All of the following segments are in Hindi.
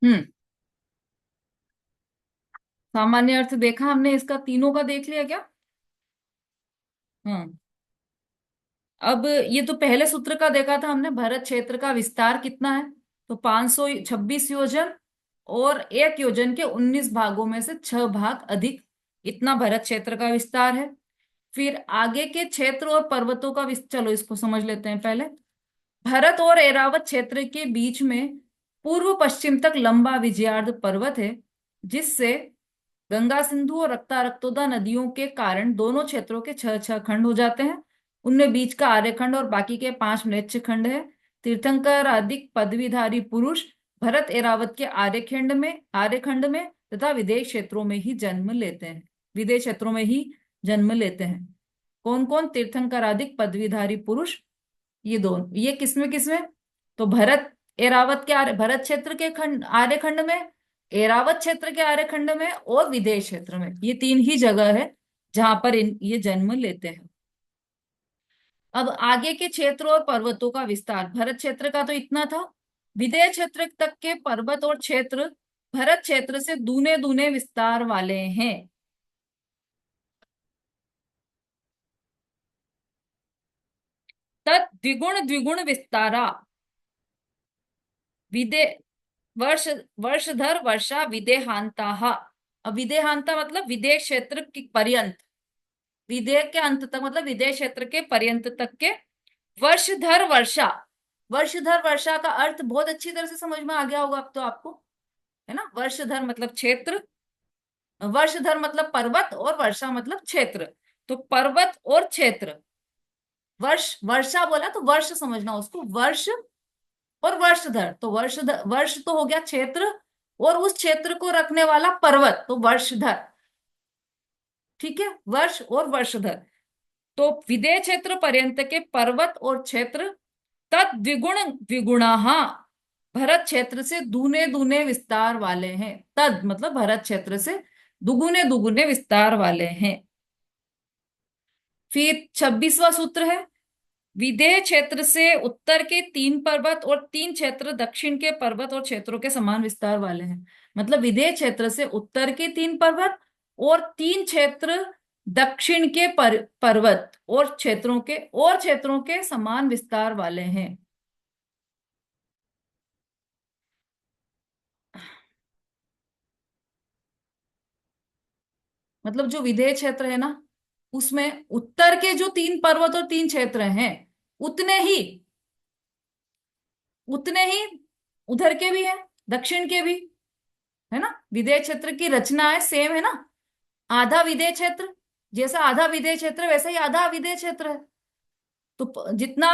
हम्म। सामान्य अर्थ देखा हमने, इसका तीनों का देख लिया क्या? हम्म। अब ये तो पहले सूत्र का देखा था हमने, भारत क्षेत्र का विस्तार कितना है? तो 526 योजन, और एक योजन के 19 भागों में से 6 भाग अधिक, इतना भारत क्षेत्र का विस्तार है। फिर आगे के क्षेत्र और पर्वतों का चलो इसको समझ लेते हैं पहले। भारत और एरावत क्षेत्र के बीच में पूर्व पश्चिम तक लंबा विजयार्ध पर्वत है, जिससे गंगा सिंधु और रक्ता रक्तोदा नदियों के कारण दोनों क्षेत्रों के छह छह खंड हो जाते हैं। उनमें बीच का आर्यखंड और बाकी के 5 म्लेच्छ खंड है। तीर्थंकर अधिक पदवीधारी पुरुष भरत एरावत के आर्यखंड में तथा विदेश क्षेत्रों में ही जन्म लेते हैं। विदेश क्षेत्रों में ही जन्म लेते हैं। कौन कौन तीर्थंकर अधिक पदवीधारी पुरुष? ये दोनों, ये किसमें किसमें? तो भरत क्षेत्र के खंड आर्यखंड में, एरावत क्षेत्र के आर्यखंड में, और विदेश क्षेत्र में, ये तीन ही जगह है जहां पर ये जन्म लेते हैं। अब आगे के क्षेत्र और पर्वतों का विस्तार, भरत क्षेत्र का तो इतना था। विदेश क्षेत्र तक के पर्वत और क्षेत्र भरत क्षेत्र से दूने दूने विस्तार वाले हैं। तत् द्विगुण द्विगुण विस्तारा विदे वर्ष वर्षधर वर्षा विदेहांता। अब विदेहांता मतलब विदेश क्षेत्र की पर्यंत, विदेह के अंत तक मतलब विदेश क्षेत्र के पर्यंत तक के। वर्षधर वर्षा, वर्षधर वर्षा का अर्थ बहुत अच्छी तरह से समझ में आ गया होगा अब तो आपको, है ना? वर्षधर मतलब क्षेत्र, वर्षधर मतलब पर्वत, और वर्षा मतलब क्षेत्र। तो पर्वत और क्षेत्र, वर्षा बोला तो वर्ष समझना उसको, वर्ष और वर्षधर, तो वर्ष तो हो गया क्षेत्र, और उस क्षेत्र को रखने वाला पर्वत, तो वर्षधर। ठीक है, वर्ष और वर्षधर। तो विदेह क्षेत्र पर्यंत के पर्वत और क्षेत्र तद द्विगुण द्विगुणा भरत क्षेत्र से दूने दूने विस्तार वाले हैं। तद मतलब भरत क्षेत्र से दुगुने दुगुने विस्तार वाले हैं। फिर 26वां सूत्र है, विदेह क्षेत्र से उत्तर के 3 पर्वत और 3 क्षेत्र दक्षिण के पर्वत और क्षेत्रों के समान विस्तार वाले हैं। मतलब विदेह क्षेत्र से उत्तर के 3 पर्वत और 3 क्षेत्र दक्षिण के पर्वत और क्षेत्रों के समान विस्तार वाले हैं। मतलब जो विदेह क्षेत्र है ना, उसमें उत्तर के जो 3 पर्वत और 3 क्षेत्र हैं, उतने ही उतने ही उधर के भी हैं, दक्षिण के भी, है ना? विदेह क्षेत्र की रचना है सेम, है ना? आधा विदेह क्षेत्र, जैसा आधा विदेह क्षेत्र वैसा ही आधा अविदेह क्षेत्र है। तो जितना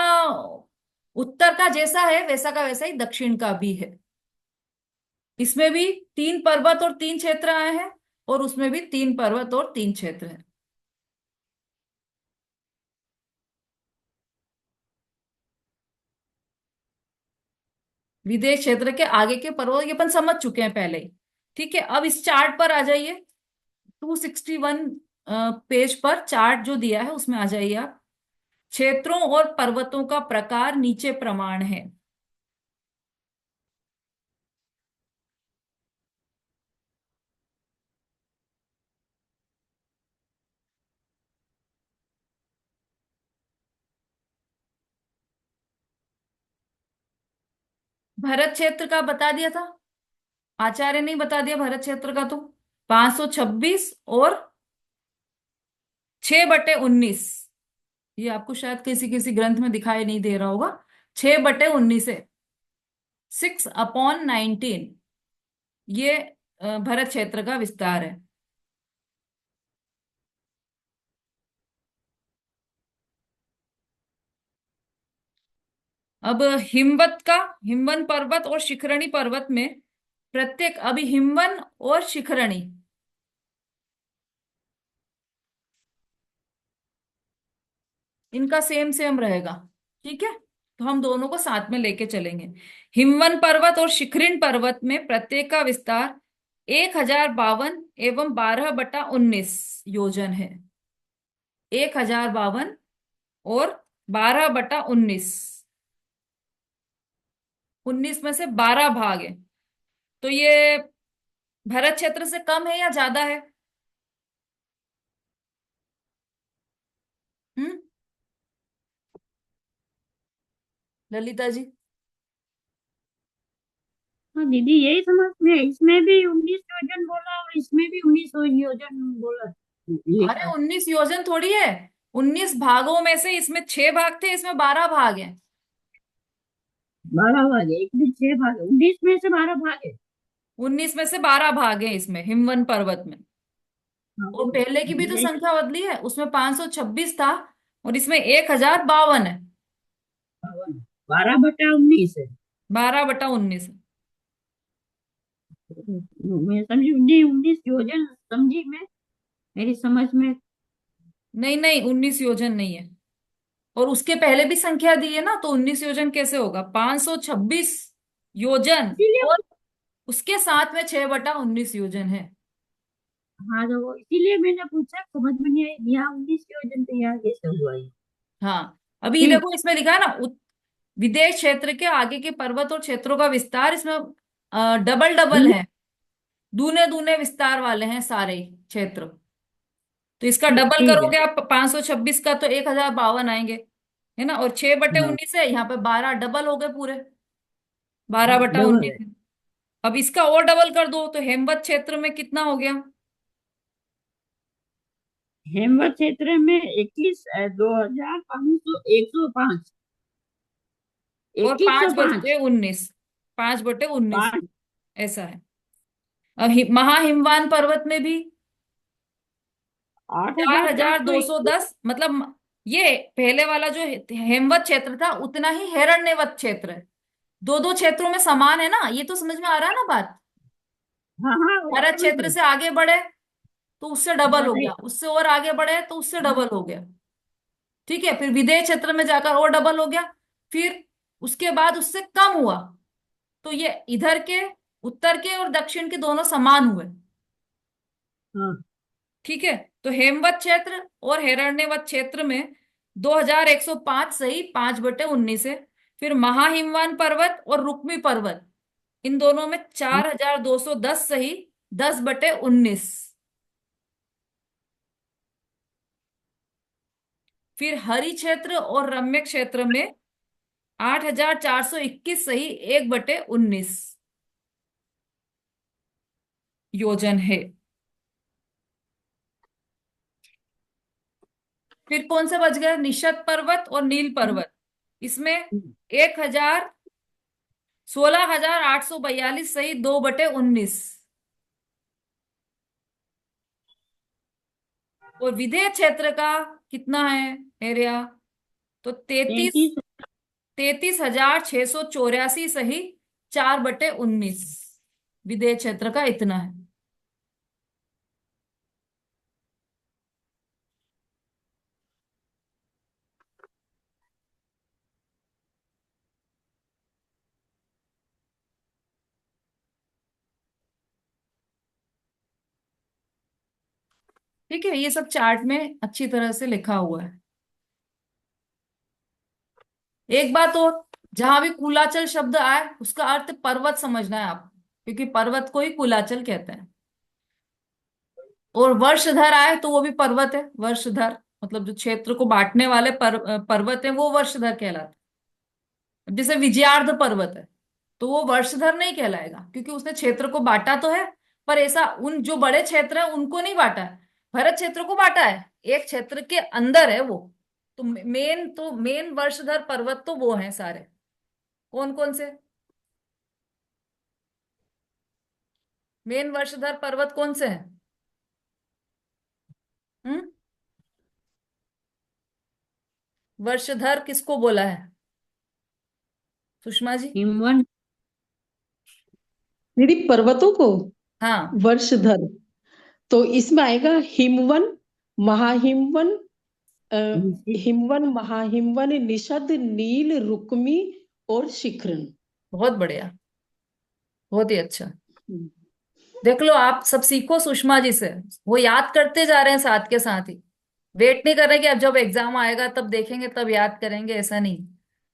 उत्तर का जैसा है वैसा का वैसा ही दक्षिण का भी है। इसमें भी 3 पर्वत और 3 क्षेत्र आए हैं, और उसमें भी 3 पर्वत और 3 क्षेत्र हैं। विदेश क्षेत्र के आगे के पर्वत ये अपन समझ चुके हैं पहले ही। ठीक है, अब इस चार्ट पर आ जाइए। 261 पेज पर चार्ट जो दिया है उसमें आ जाइए आप। क्षेत्रों और पर्वतों का प्रकार नीचे प्रमाण है। भरत क्षेत्र का बता दिया था, आचार्य ने ही बता दिया भरत क्षेत्र का तो। 526 और 6/19, ये आपको शायद किसी किसी ग्रंथ में दिखाई नहीं दे रहा होगा। 6/19 है, 6/19, ये भरत क्षेत्र का विस्तार है। अब हिमवन पर्वत और शिखरणी पर्वत में प्रत्येक, अभी हिमवन और शिखरणी, इनका सेम सेम रहेगा। ठीक है, तो हम दोनों को साथ में लेके चलेंगे। हिमवन पर्वत और शिखरिन पर्वत में प्रत्येक का विस्तार 1052 एवं 12/19 योजन है। 1052 और 12/19, 19 में से 12 भाग है। तो ये भारत क्षेत्र से कम है या ज्यादा है? हम्म। ललिता जी। हाँ दीदी, यही समझ में है। इसमें भी 19 योजन बोला और इसमें भी 19 योजन बोला, अरे लिखा। 19 योजन थोड़ी है। 19 भागों में से इसमें 6 भाग थे, इसमें 12 भाग हैं। 12 भाग है, एक में 6 भाग है, 19 में से 12 भाग है। 19 में से 12 भाग हैं इसमें हिमवन पर्वत में। हाँ और वो पहले की भी तो यही। संख्या बदली है, उसमें 526 था और इसमें 1052 है। 12/19 है। 12/19 है। मैं समझी 19 योजन, समझी मैं, मेरी समझ में। नहीं नहीं, 19 योजन नहीं है। और उसके पहले भी संख्या दी है ना, तो 19 योजन कैसे होगा? 526 योजन। इसीलिए। और उसके साथ में 6/19 योजन है। हाँ तो वो इसीलिए मैंने पूछा, समझ में नहीं आई, यहाँ 19 योजन तो यहाँ कैसे हुआ ये। हाँ, अभी ये ठीक। देखो इसमें लिखा है ना, विदेश क्षेत्र के आगे के पर्वत और क्षेत्रों का विस्तार, इसमें डबल डबल हम्म, है। दूने दूने विस्तार वाले हैं सारे क्षेत्र। तो इसका ठीक डबल ठीक है। करोगे आप 526 का, तो 1052 आएंगे। है ना? और 6 बटे हाँ। उन्नीस है, यहाँ पे 12 डबल हो गए पूरे। बारह हाँ बटा डबल उन्नीस है। है। अब इसका और डबल कर दो तो हेमवत क्षेत्र में कितना हो गया? हेमवत क्षेत्र में 21, 2,500, 105। और 2105। 5/19, 5/19 5। ऐसा है। अब महाहिमवान पर्वत में भी आठ चार हजार चार हजार सौ दो सौ इक्कीस दस मतलब ये पहले वाला जो हेमवत क्षेत्र था, उतना ही हिरण्यवत क्षेत्र है। दो दो क्षेत्रों में समान है ना, ये तो समझ में आ रहा है ना बात। हाँ हाँ, वो भारत समझ क्षेत्र गई। से आगे बढ़े तो उससे डबल हो बताइए। गया, उससे और आगे बढ़े तो उससे डबल हो गया। ठीक है, फिर विदेश क्षेत्र में जाकर और डबल हो गया। फिर उसके बाद उससे कम हुआ, तो ये इधर के, उत्तर के और दक्षिण के दोनों समान हुए। हाँ। ठीक है। तो हेमवत क्षेत्र और हिरण्यवत क्षेत्र में 2105 सही, 5/19 है। फिर महाहिमवान पर्वत और रुक्मी पर्वत, इन दोनों में 4210 सही, 10/19। फिर हरि क्षेत्र और रम्य क्षेत्र में 8421 सही, 1/19 योजन है। फिर कौन से बच गए? निशद पर्वत और नील पर्वत। इसमें 16,842 सही, 2/19। और विधेय क्षेत्र का कितना है एरिया? तो तैतीस 33। 33,684 सही, 4/19 विधेय क्षेत्र का इतना है। ठीक है, ये सब चार्ट में अच्छी तरह से लिखा हुआ है। एक बात और, जहां भी कुलाचल शब्द आए उसका अर्थ पर्वत समझना है आप, क्योंकि पर्वत को ही कुलाचल कहते हैं। और वर्षधर आए तो वो भी पर्वत है, वर्षधर मतलब जो क्षेत्र को बांटने वाले पर्वत है वो वर्षधर कहलाते हैं। जैसे विजयार्ध पर्वत है, तो वो वर्षधर नहीं कहलाएगा, क्योंकि उसने क्षेत्र को बांटा तो है, पर ऐसा उन जो बड़े क्षेत्र है उनको नहीं बांटा है। भरत क्षेत्र को बांटा है, एक क्षेत्र के अंदर है वो। तो मेन वर्षधर पर्वत तो वो हैं सारे। कौन कौन से मेन वर्षधर पर्वत कौन से हैं? हम्म। वर्षधर किसको बोला है, सुषमा जी? हिमवन। दीदी पर्वतों को हाँ, वर्षधर, तो इसमें आएगा हिमवन, महाहिमवन, अ, हिमवन, महाहिमवन, निषद, नील, रुक्मी और शिखरन। बहुत बढ़िया, बहुत ही अच्छा। देख लो, आप सब सीखो सुषमा जी से। वो याद करते जा रहे हैं साथ के साथ ही। वेट नहीं कर रहे कि अब जब एग्जाम आएगा तब देखेंगे तब याद करेंगे, ऐसा नहीं।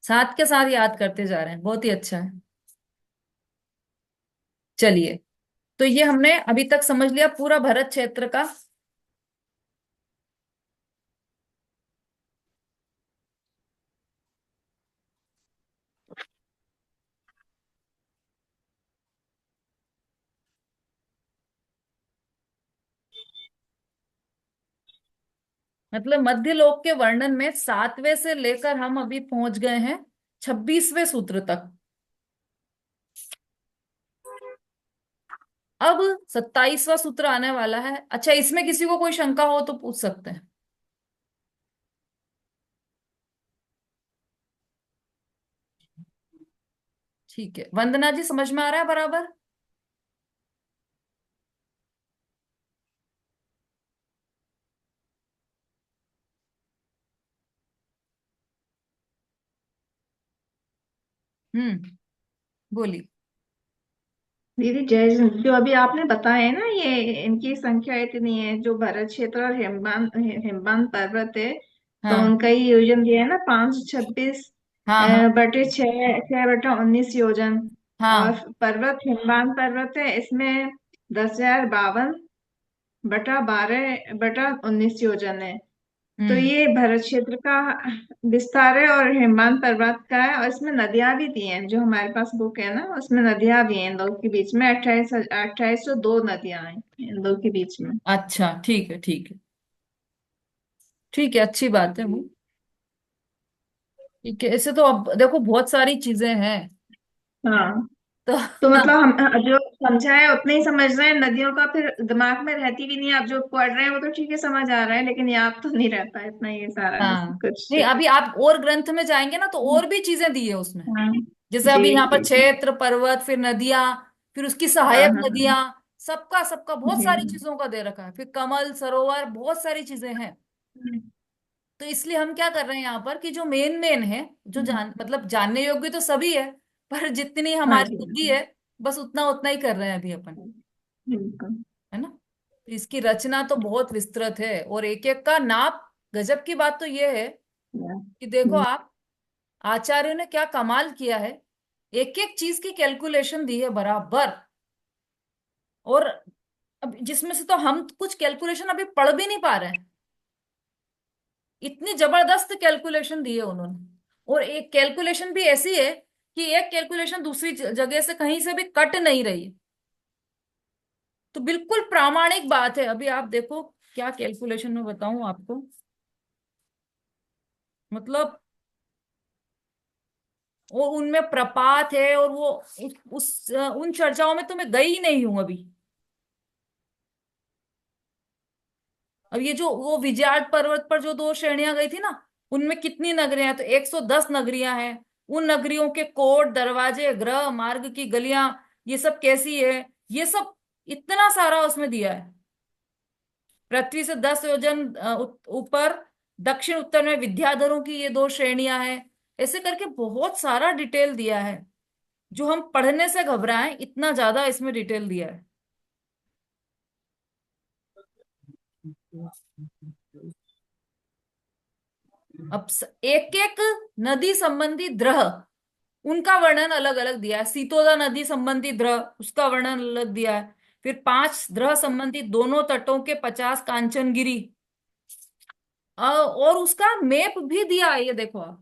साथ के साथ याद करते जा रहे हैं, बहुत ही अच्छा है। चलिए, तो ये हमने अभी तक समझ लिया पूरा भरत क्षेत्र का। मतलब मध्यलोक के वर्णन में 7वें से लेकर हम अभी पहुंच गए हैं 26वें सूत्र तक। अब 27वां सूत्र आने वाला है। अच्छा, इसमें किसी को कोई शंका हो तो पूछ सकते हैं। ठीक है, वंदना जी समझ में आ रहा है बराबर? बोली। दीदी जय हिंद। जो अभी आपने बताया ना, ये इनकी संख्या इतनी है, जो भरत क्षेत्र और हिमबान पर्वत है, तो हाँ उनका ही योजन दिया है ना, 526 हाँ हाँ बटे 6 6 बटा 19 योजन। और हाँ। पर्वत हिमबान पर्वत है, इसमें 10,052 बटा 12 बटा 19 योजन है। तो हम्म। ये भरत क्षेत्र का विस्तार है और हिमवंत पर्वत का है, और इसमें नदियां भी दी हैं। जो हमारे पास बुक है ना, उसमें नदियां भी हैं इन लोग के बीच में। 2802 नदियां हैं इन लोग के बीच में। अच्छा, ठीक है ठीक है ठीक है, अच्छी बात है वो। ठीक है, ऐसे तो अब देखो बहुत सारी चीजें हैं। हाँ, तो तो मतलब हम जो समझा है उतने ही समझ रहे हैं। नदियों का फिर दिमाग में रहती भी नहीं है। आप जो पढ़ रहे हैं वो तो ठीक है, समझ आ रहा है, लेकिन याद तो नहीं रहता है इतना, ये सारा हाँ, कुछ। नहीं अभी आप और ग्रंथ में जाएंगे ना तो और भी चीजें दी है उसमें। हाँ जैसे जी अभी यहाँ पर जी जी। क्षेत्र, पर्वत, फिर नदियां, फिर उसकी हाँ सहायक हाँ हाँ। नदियां, सबका सबका बहुत जी सारी चीजों का दे रखा है। फिर कमल, सरोवर, बहुत सारी चीजें हैं। हाँ। तो इसलिए हम क्या कर रहे हैं यहाँ पर कि जो मेन मेन है, जो हम्म। मतलब जानने योग्य तो सभी है, पर जितनी हाँ हमारी जी हाँ बुद्धि जी। है बस उतना उतना ही कर रहे हैं अभी अपन। बिल्कुल। है ना? तो इसकी रचना तो बहुत विस्तृत है और एक एक का नाप। गजब की बात तो ये है कि देखो हम्म। आप, आचार्य ने क्या कमाल किया है। एक एक चीज की कैलकुलेशन दी है बराबर। और अब जिसमें से तो हम कुछ कैलकुलेशन अभी पढ़ भी नहीं पा रहे हैं, इतनी जबरदस्त कैलकुलेशन दी है उन्होंने। और एक कैलकुलेशन भी ऐसी है कि एक कैलकुलेशन दूसरी जगह से कहीं से भी कट नहीं रही है। तो बिल्कुल प्रामाणिक बात है। अभी आप देखो क्या कैलकुलेशन में बताऊं आपको। मतलब वो उनमें प्रपात है और वो उन चर्चाओं में तो मैं गई ही नहीं हूं अभी। अब ये जो वो विजयार्ड पर्वत पर जो दो श्रेणियां गई थी ना, उनमें कितनी नगरियां हैं? तो 110 नगरियां हैं। उन नगरियों के कोट, दरवाजे, गृह, मार्ग की गलियां, ये सब कैसी है, ये सब इतना सारा उसमें दिया है। पृथ्वी से 10 योजन ऊपर दक्षिण उत्तर में विद्याधरों की ये दो श्रेणियां हैं। ऐसे करके बहुत सारा डिटेल दिया है। जो हम पढ़ने से घबराएं, इतना ज्यादा इसमें डिटेल दिया है। अब एक एक नदी संबंधी द्रह, उनका वर्णन अलग अलग दिया है। सीतोदा नदी संबंधी द्रह, उसका वर्णन अलग दिया है। फिर 5 द्रह संबंधी दोनों तटों के 50 कांचनगिरी। और उसका मैप भी दिया है, ये देखो आप।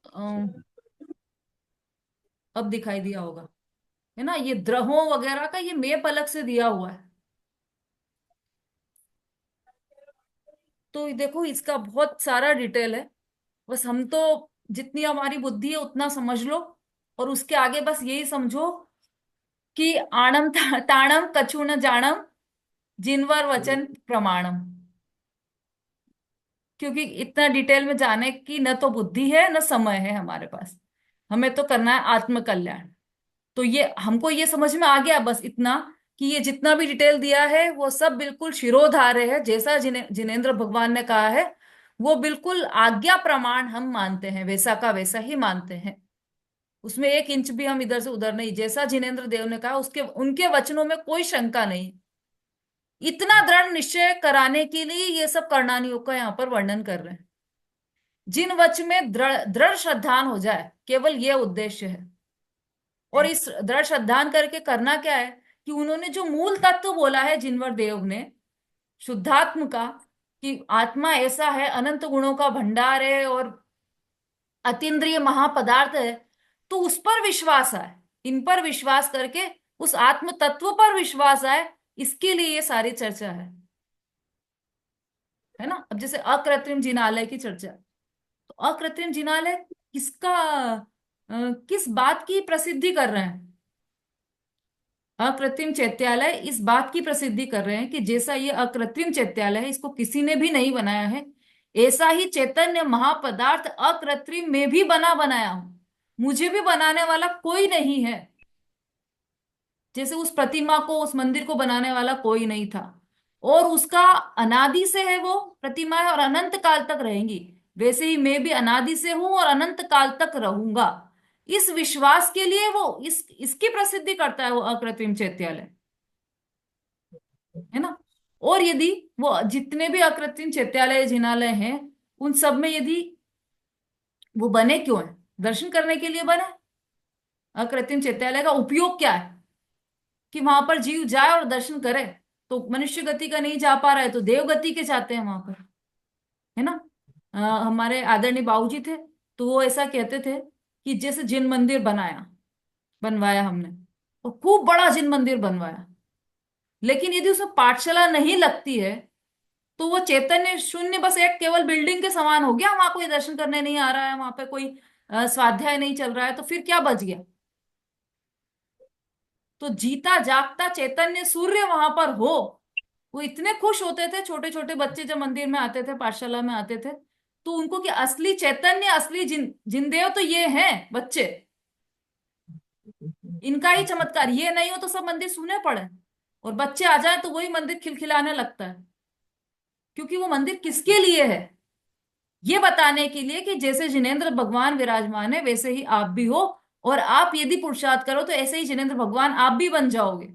अ, अब दिखाई दिया होगा, है ना? ये द्रहों वगैरह का ये मैप अलग से दिया हुआ है। तो ये देखो इसका बहुत सारा डिटेल है। बस हम तो, जितनी हमारी बुद्धि है उतना समझ लो। और उसके आगे बस यही समझो कि आणम ताणम कछु न जानम, जिनवर वचन प्रमाणम। क्योंकि इतना डिटेल में जाने की न तो बुद्धि है न समय है हमारे पास। हमें तो करना है आत्मकल्याण। तो ये हमको ये समझ में आ गया बस इतना, कि ये जितना भी डिटेल दिया है वो सब बिल्कुल शिरोधार्य है। जैसा जिनेंद्र भगवान ने कहा है वो बिल्कुल आज्ञा प्रमाण हम मानते हैं, वैसा का वैसा ही मानते हैं। उसमें 1 इंच भी हम इधर से उधर नहीं। जैसा जिनेंद्र देव ने कहा उसके उनके वचनों में कोई शंका नहीं। इतना दृढ़ निश्चय कराने के लिए ये सब करणानियों का यहाँ पर वर्णन कर रहे हैं। जिन वच में दृढ़ दृढ़ श्रद्धान हो जाए, केवल ये उद्देश्य है। और इस दृढ़ श्रद्धान करके करना क्या है कि उन्होंने जो मूल तत्व बोला है जिनवर देव ने शुद्धात्म का, कि आत्मा ऐसा है, अनंत गुणों का भंडार है और अतीन्द्रिय महापदार्थ है, तो उस पर विश्वास आए, इन पर विश्वास करके उस आत्म तत्व पर विश्वास आए, इसके लिए ये सारी चर्चा है ना। अब जैसे अकृत्रिम जिनालय की चर्चा, तो अकृत्रिम जिनालय किसका, किस बात की प्रसिद्धि कर रहे हैं? अकृत्रिम चैत्यालय इस बात की प्रसिद्धि कर रहे हैं कि जैसा ये अकृत्रिम चैत्यालय है, इसको किसी ने भी नहीं बनाया है, ऐसा ही चैतन्य महापदार्थ अकृत्रिम में भी बना बनाया हूं, मुझे भी बनाने वाला कोई नहीं है। जैसे उस प्रतिमा को, उस मंदिर को बनाने वाला कोई नहीं था, और उसका अनादि से है वो प्रतिमा है और अनंत काल तक रहेंगी, वैसे ही मैं भी अनादि से हूं और अनंत काल तक रहूंगा। इस विश्वास के लिए वो इसकी प्रसिद्धि करता है वो अकृत्रिम चैत्यालय, है ना। और यदि वो जितने भी अकृत्रिम चैत्यालय जिनालय हैं, उन सब में यदि वो बने क्यों है? दर्शन करने के लिए बने। अकृत्रिम चैत्यालय का उपयोग क्या है? कि वहां पर जीव जाए और दर्शन करे। तो मनुष्य गति का नहीं जा पा रहा है तो देव गति के जाते हैं वहां पर, है ना। हमारे आदरणीय बाबूजी थे, तो वो ऐसा कहते थे कि जैसे जिन मंदिर बनवाया हमने, और खूब बड़ा जिन मंदिर बनवाया, लेकिन यदि उसमें पाठशाला नहीं लगती है तो वो चैतन्य शून्य, बस एक केवल बिल्डिंग के समान हो गया। वहां कोई दर्शन करने नहीं आ रहा है, वहां पे कोई स्वाध्याय नहीं चल रहा है, तो फिर क्या बच गया? तो जीता जागता चैतन्य सूर्य वहां पर हो। वो इतने खुश होते थे छोटे छोटे बच्चे जब मंदिर में आते थे, पाठशाला में आते थे, तो उनको कि असली चैतन्य, असली जिनदेव तो ये हैं बच्चे, इनका ही चमत्कार। ये नहीं हो तो सब मंदिर सूने पड़े, और बच्चे आ जाए तो वही मंदिर खिलखिलाने लगता है। क्योंकि वो मंदिर किसके लिए है? ये बताने के लिए कि जैसे जिनेंद्र भगवान विराजमान है वैसे ही आप भी हो, और आप यदि पुरुषार्थ करो तो ऐसे ही जिनेंद्र भगवान आप भी बन जाओगे।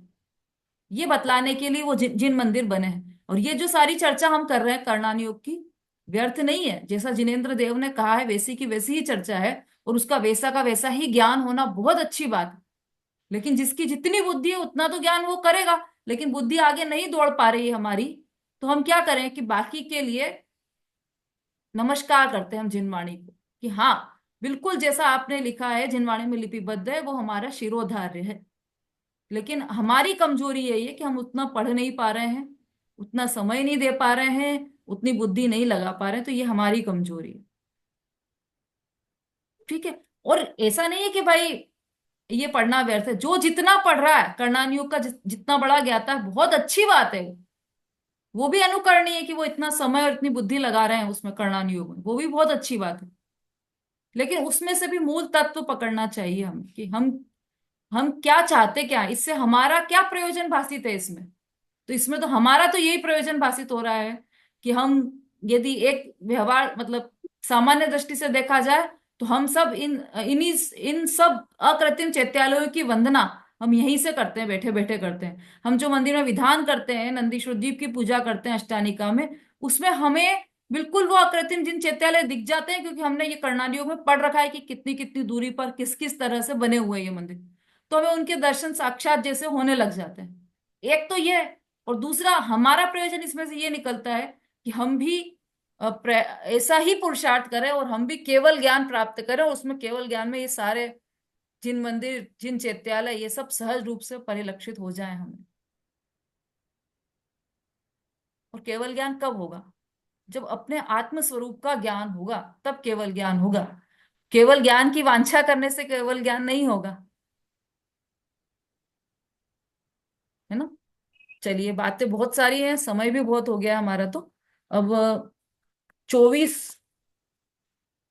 ये बतलाने के लिए वो जिन मंदिर बने हैं। और ये जो सारी चर्चा हम कर रहे हैं कर्णान योग की, व्यर्थ नहीं है। जैसा जिनेंद्र देव ने कहा है वैसी की वैसी ही चर्चा है, और उसका वैसा का वैसा ही ज्ञान होना बहुत अच्छी बात है। लेकिन जिसकी जितनी बुद्धि है उतना तो ज्ञान वो करेगा, लेकिन बुद्धि आगे नहीं दौड़ पा रही है हमारी, तो हम क्या करें कि बाकी के लिए नमस्कार करते हैं हम जिनवाणी को, कि हाँ, बिल्कुल जैसा आपने लिखा है जिनवाणी में लिपिबद्ध है वो हमारा शिरोधार्य है। लेकिन हमारी कमजोरी यही है कि हम उतना पढ़ नहीं पा रहे हैं, उतना समय नहीं दे पा रहे हैं, उतनी बुद्धि नहीं लगा पा रहे हैं, तो ये हमारी कमजोरी है। ठीक है। और ऐसा नहीं है कि भाई ये पढ़ना व्यर्थ है। जो जितना पढ़ रहा है कर्णान युग का, जितना बड़ा ज्ञाता है, बहुत अच्छी बात है। वो भी अनुकरणीय है कि वो इतना समय और इतनी बुद्धि लगा रहे हैं उसमें, कर्णान युग में, वो भी बहुत अच्छी बात है। लेकिन उसमें से भी मूल तत्व पकड़ना चाहिए हमें, कि हम क्या चाहते, क्या है, इससे हमारा क्या प्रयोजन भाषित है इसमें। तो इसमें तो हमारा तो यही प्रयोजन भाषित हो रहा है कि हम, यदि एक व्यवहार मतलब सामान्य दृष्टि से देखा जाए, तो हम सब इन सब अकृत्रिम चैत्यालयों की वंदना हम यहीं से करते हैं, बैठे बैठे करते हैं। हम जो मंदिर में विधान करते हैं, नंदीश्वर जी की पूजा करते हैं अष्टानिका में, उसमें हमें बिल्कुल वो अकृत्रिम जिन चैत्यालय दिख जाते हैं, क्योंकि हमने ये कर्णाली में पढ़ रखा है कि कितनी कितनी दूरी पर किस किस तरह से बने हुए हैं ये मंदिर। तो हमें उनके दर्शन साक्षात जैसे होने लग जाते हैं। एक तो ये है। और दूसरा, हमारा प्रयोजन इसमें से ये निकलता है कि हम भी ऐसा ही पुरुषार्थ करें, और हम भी केवल ज्ञान प्राप्त करें, और उसमें केवल ज्ञान में ये सारे जिन मंदिर, जिन चैत्यालय, ये सब सहज रूप से परिलक्षित हो जाए हमें। और केवल ज्ञान कब होगा? जब अपने आत्म स्वरूप का ज्ञान होगा, तब केवल ज्ञान होगा। केवल ज्ञान की वांछा करने से केवल ज्ञान नहीं होगा, है ना। चलिए, बातें बहुत सारी हैं, समय भी बहुत हो गया हमारा, तो अब 24।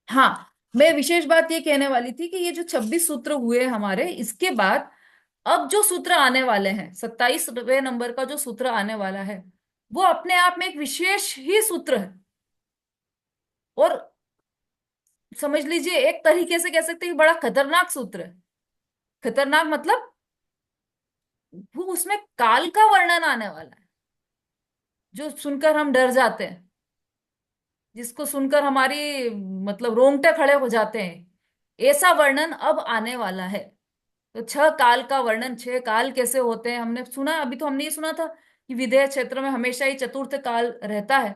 हाँ, मैं विशेष बात ये कहने वाली थी कि ये जो 26 सूत्र हुए हमारे, इसके बाद अब जो सूत्र आने वाले हैं, 27वें नंबर का जो सूत्र आने वाला है, वो अपने आप में एक विशेष ही सूत्र है। और समझ लीजिए, एक तरीके से कह सकते हैं कि बड़ा खतरनाक सूत्र है। खतरनाक मतलब वो उसमें काल का वर्णन आने वाला है, जो सुनकर हम डर जाते हैं, जिसको सुनकर हमारी मतलब रोंगटे खड़े हो जाते हैं। ऐसा वर्णन अब आने वाला है। तो 6 काल का वर्णन, 6 काल कैसे होते हैं हमने सुना, अभी तो हमने ये सुना था कि विदेह क्षेत्र में हमेशा ही चतुर्थ काल रहता है।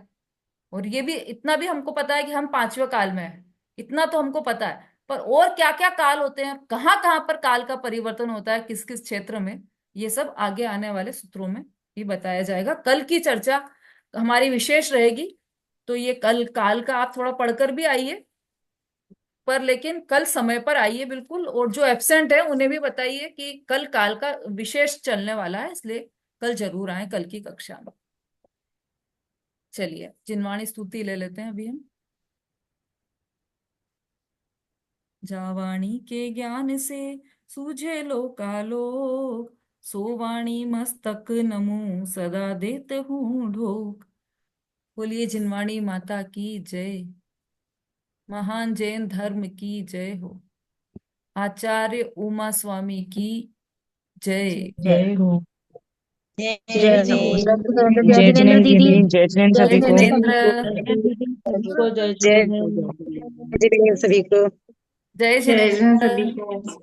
और ये भी, इतना भी हमको पता है कि हम 5वें काल में हैं, इतना तो हमको पता है। पर और क्या क्या काल होते हैं, कहाँ कहाँ पर काल का परिवर्तन होता है, किस किस क्षेत्र में, ये सब आगे आने वाले सूत्रों में भी बताया जाएगा। कल की चर्चा हमारी विशेष रहेगी, तो ये कल काल का आप थोड़ा पढ़कर भी आइए, पर लेकिन कल समय पर आइए बिल्कुल। और जो एब्सेंट है उन्हें भी बताइए कि कल काल का विशेष चलने वाला है, इसलिए कल जरूर आए कल की कक्षा में। चलिए जिनवाणी स्तुति ले लेते हैं अभी हम। जावाणी के ज्ञान से सूझे लोकालोक, सोवाणी मस्तक नमो सदा देत हूँ ढोक। बोलिए जिनवाणी माता की जय, महान जैन धर्म की जय हो, आचार्य उमा स्वामी की जय। जय हो। जय जय जी। हो। जय जिनेन्द्र दीदी। जय जिनेन्द्र जय सभी को। जिनेन्द्र। सभी को जय जय जिनेन्द्र। जिनेन्द्र सभी को। जय जय जन जिनेन्द्र। सभी को।